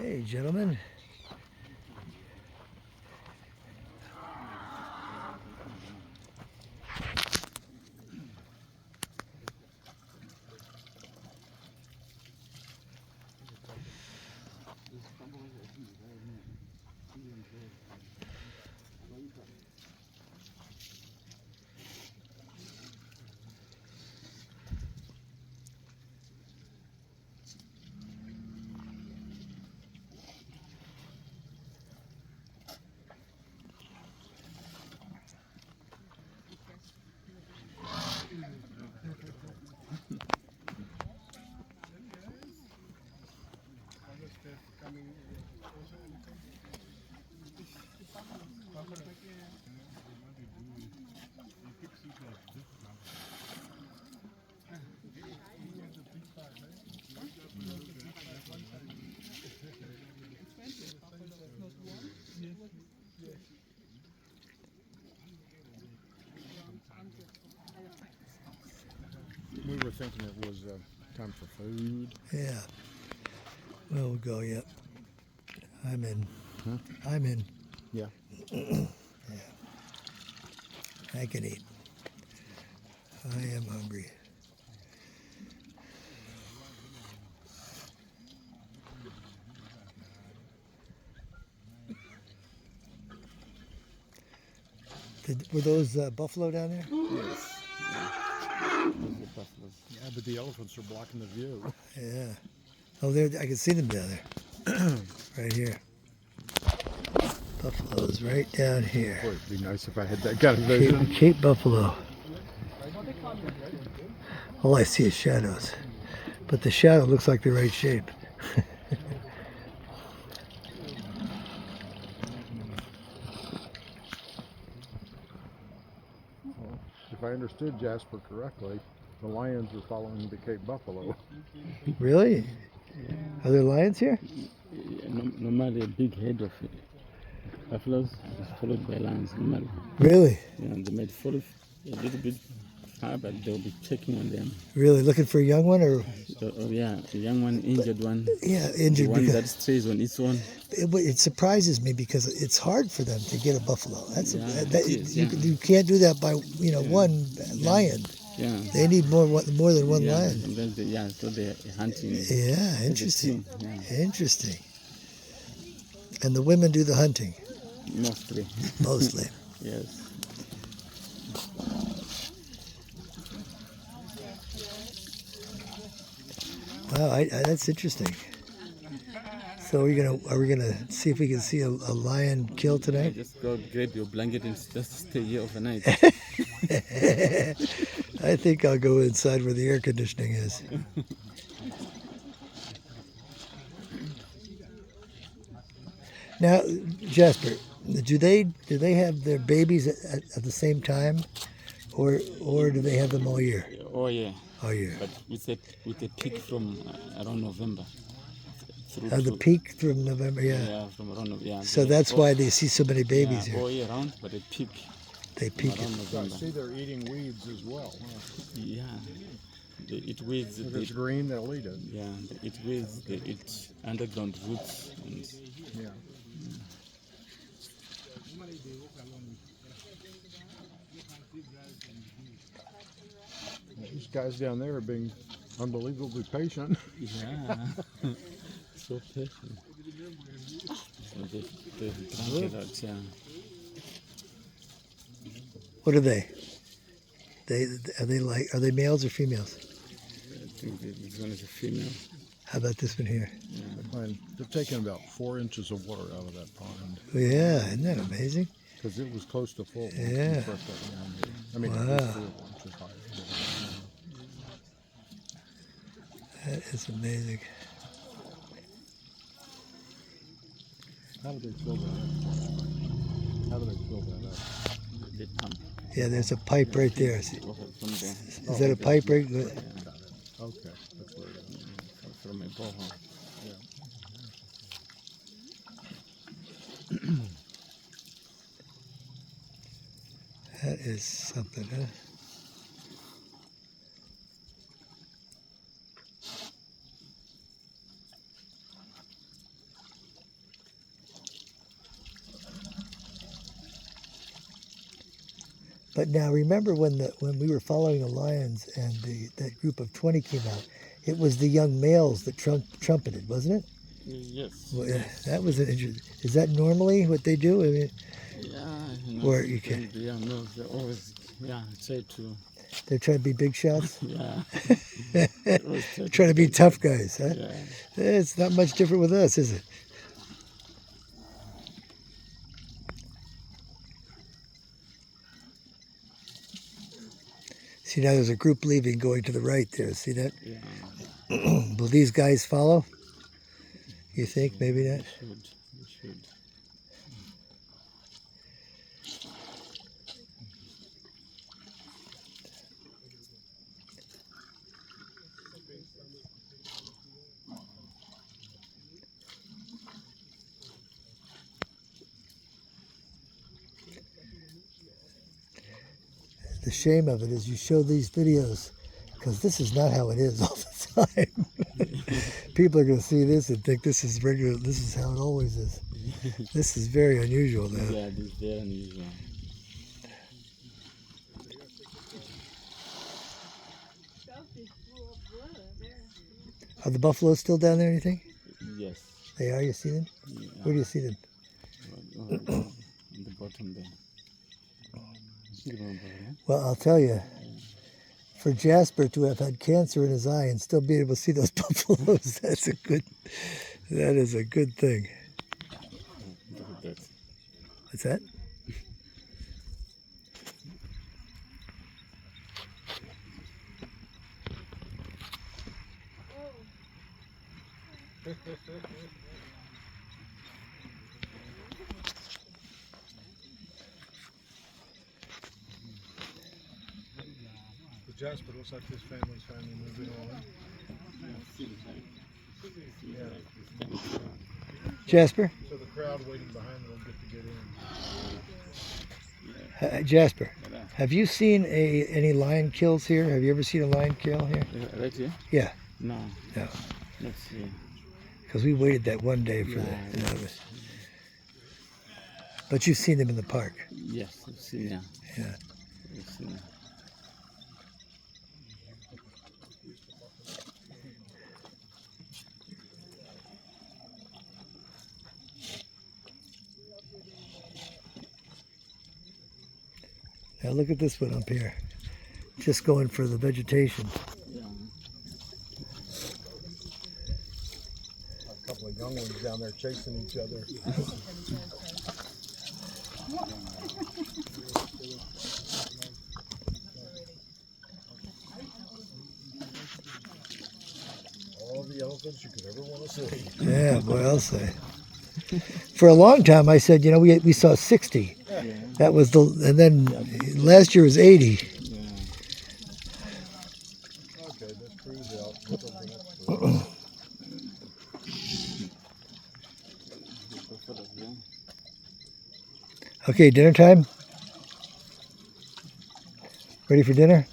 Hey, gentlemen. We were thinking it was time for food. Yeah. Well, we'll go, yep. I'm in. Huh? I'm in. Yeah. Yeah. I can eat. I am hungry. Were those buffalo down there? Yes. Yeah, but the elephants are blocking the view. Yeah. Oh, there! I can see them down there. Right here. Buffaloes right down here. Boy, it'd be nice if I had that kind of vision. Cape Buffalo. All I see is shadows. But the shadow looks like the right shape. If I understood Jasper correctly, the lions are following the Cape Buffalo. Really? Are there lions here? Normally, a big head of buffaloes is followed by lions. Normally, Really? yeah, they might follow a little bit far, but they'll be checking on them. Really? Looking for a young one or? Yeah, a young one, injured one. Yeah, injured. The one because that stays on its own. it surprises me because it's hard for them to get a buffalo. That's Yeah, that, it is, you can't do that by one lion. Yeah. They need more than one Yeah, lion. sometimes so they're hunting. Yeah, interesting. Yeah. Interesting. And the women do the hunting. Mostly. Mostly. Yes. Wow, that's interesting. So are we gonna see if we can see a lion kill tonight? Just go grab your blanket and just stay here overnight. I think I'll go inside where the air conditioning is. Now, Jasper, do they have their babies at the same time, or do they have them all year? Oh yeah. All year. But with a peak from around November. The peak from November, yeah. Yeah, from around November. Yeah, So that's why they see so many babies here. All year round, but they peak. They peak. Around So I November. see they're eating weeds as well. Huh? Yeah. They eat weeds. If it's green, they'll eat it. Yeah, they eat weeds. They eat underground roots. And Yeah. These guys down there are being unbelievably patient. yeah. So patient. So they drank it out, yeah. What are they? Are they males or females? I think this one is a female. How about this one here? They're taking about 4 inches of water out of that pond. Yeah, isn't that amazing? Because it was close to full. Yeah. I mean, Wow. it was 4 inches higher. That is amazing. How do they fill that up? How do they fill that up? They pump. Yeah, there's a pipe right there. From there. Is that a pipe right? Got it. Okay, that's where it is. From a borehole. That is something, huh? But now remember when we were following the lions and that group of 20 came out, it was the young males that trumpeted, wasn't it? Yes. Well, Yes. that was an interesting. Is that normally what they do? I mean, Yeah, or you can. the young males, they always, try to, They're trying to be big shots. yeah. Always try Trying to be tough guys, huh? Yeah. It's not much different with us, is it? See, now there's a group leaving going to the right there. See that? Yeah. Will these guys follow? You think? Maybe not? We should. The shame of it is you show these videos because this is not how it is all the time. People are going to see this and think this is regular. This is how it always is. This is very unusual now. Yeah, this is very unusual. Are the buffaloes still down there, you think? Yes. They are? You see them? Yeah. Where do you see them? On the bottom there. You remember, right? Well, I'll tell you, for Jasper to have had cancer in his eye and still be able to see those buffaloes, that is a good thing. Look at that. What's that? Jasper looks like this family's finally moving on. Jasper? So the crowd waiting behind them will get to get in. Jasper, have you seen any lion kills here? Have you ever seen a lion kill here? Right here? Yeah. No. No. Let's see. Because we waited that one day for but you've seen them in the park. Yes, I've seen, yeah. Yeah. I've seen. Now look at this one up here. Just going for the vegetation. Yeah. A couple of young ones down there chasing each other. All the elephants you could ever want to see. Yeah, boy, I'll say. For a long time, I said, we saw 60. Yeah. That was and then last year was 80. Yeah. Okay, let's cruise out. Okay, dinner time? Ready for dinner?